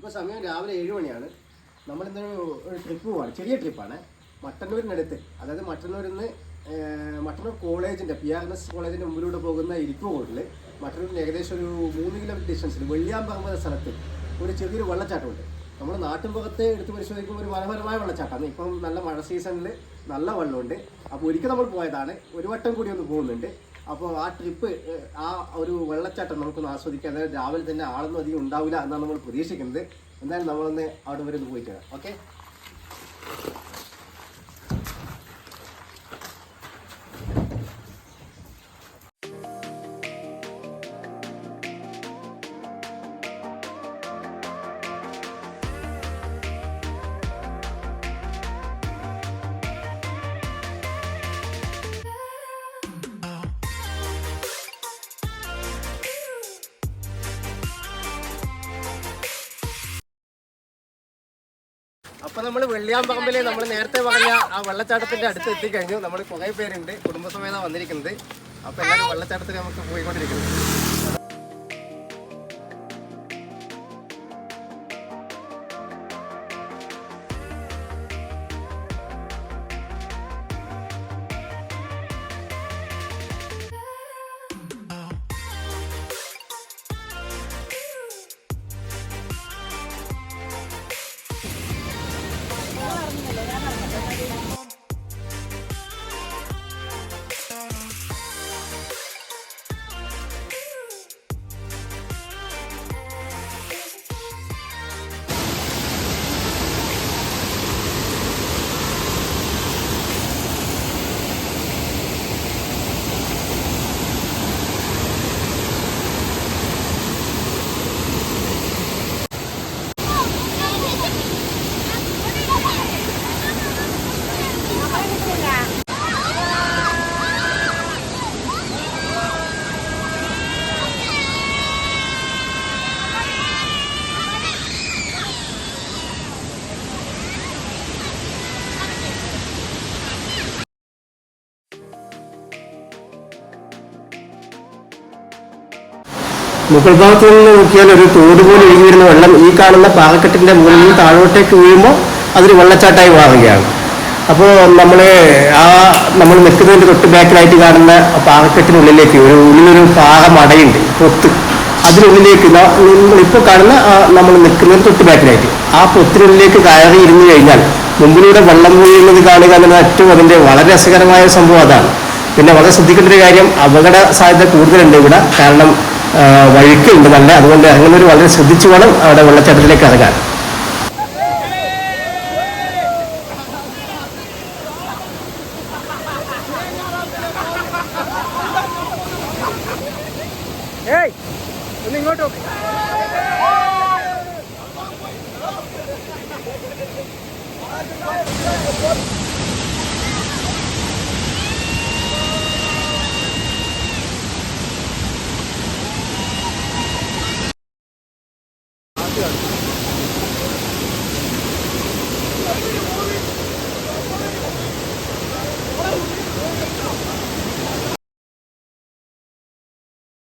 ഇപ്പോൾ സമയം രാവിലെ 7 മണിയാണ്. നമ്മളിന്നൊരു ട്രിപ്പ് പോവാണ്, ചെറിയ ട്രിപ്പാണ്. മട്ടന്നൂരിനടുത്ത്, അതായത് മട്ടന്നൂരിൽ നിന്ന് മട്ടന്നൂർ കോളേജിൻ്റെ PRNS കോളേജിൻ്റെ മുമ്പിലൂടെ പോകുന്ന ഇരിക്കുകൊണ്ടിൽ മട്ടന്നൂരിന് ഏകദേശം ഒരു 3 കിലോമീറ്റർ ഡിസ്റ്റൻസിൽ വെള്ളിയാമ്പറമ്പ് എന്ന സ്ഥലത്ത് ഒരു ചെറിയൊരു വെള്ളച്ചാട്ടമുണ്ട്. നമ്മൾ നാട്ടിൻപുറത്ത് എടുത്ത് പരിശോധിക്കുമ്പോൾ ഒരു മനോഹരമായ വെള്ളച്ചാട്ടമാണ്. ഇപ്പം നല്ല മഴ സീസണിൽ നല്ല വെള്ളമുണ്ട്. അപ്പോൾ ഒരിക്കൽ നമ്മൾ പോയതാണ്, ഒരു വട്ടം കൂടി ഒന്ന് പോകുന്നുണ്ട്. അപ്പോൾ ആ ട്രിപ്പ്, ആ ഒരു വെള്ളച്ചാട്ടം നമുക്കൊന്ന് ആസ്വദിക്കാം. അതായത് രാവിലെ തന്നെ ആളൊന്നും അധികം ഉണ്ടാവില്ല എന്നാണ് നമ്മൾ പ്രതീക്ഷിക്കുന്നത്. എന്തായാലും നമ്മളൊന്ന് അവിടെ വരെ ഒന്ന് പോയിട്ട് വരാം. ഓക്കെ. അപ്പോൾ നമ്മൾ വെള്ളിയാമ്പറമ്പിൽ നമ്മൾ നേരത്തെ പറഞ്ഞ ആ വെള്ളച്ചാട്ടത്തിൻ്റെ അടുത്ത് എത്തിക്കഴിഞ്ഞു. നമ്മൾ കുറേ പേരുണ്ട്, കുടുംബസമേതം വന്നിരിക്കുന്നത്. അപ്പോൾ എല്ലാവരും വെള്ളച്ചാട്ടത്തിൽ നമുക്ക് പോയിക്കൊണ്ടിരിക്കുന്നത്. മുകൾ ഭാഗത്തു നിന്ന് നോക്കിയാൽ ഒരു തോട് പോലെ ഒഴുകി വരുന്ന വെള്ളം ഈ കാണുന്ന പാറക്കെട്ടിൻ്റെ മുകളിൽ നിന്ന് താഴോട്ടേക്ക് വീഴുമ്പോൾ അതൊരു വെള്ളച്ചാട്ടമായി മാറുകയാണ്. അപ്പോൾ നമ്മൾ നിൽക്കുന്നതിൻ്റെ തൊട്ട് ബാക്കിലായിട്ട് കാണുന്ന പാറക്കെട്ടിനുള്ളിലേക്ക് ഉള്ളിലൊരു പാറ മടയുണ്ട്, പൊത്ത്. അതിനുള്ളിലേക്ക് ഇപ്പോൾ കാണുന്ന നമ്മൾ നിൽക്കുന്നതിന് തൊട്ട് ബാക്കിലായിട്ട് ആ പൊത്തിനുള്ളിലേക്ക് കയറി ഇരുന്ന് കഴിഞ്ഞാൽ മുമ്പിലൂടെ വെള്ളം വീഴുന്നത് കാണുക എന്നത് ഏറ്റവും അതിൻ്റെ വളരെ രസകരമായ സംഭവം അതാണ്. പിന്നെ വളരെ ശ്രദ്ധിക്കേണ്ട ഒരു കാര്യം, അപകട സാധ്യത കൂടുതലുണ്ട് ഇവിടെ. കാരണം വഴുക്കുണ്ട് നല്ല, അതുകൊണ്ട് ഇറങ്ങുന്നവർ വളരെ ശ്രദ്ധിച്ചു വേണം അവിടെ വെള്ളച്ചാട്ടത്തിലേക്ക് ഇറങ്ങാൻ. ഇങ്ങോട്ടോ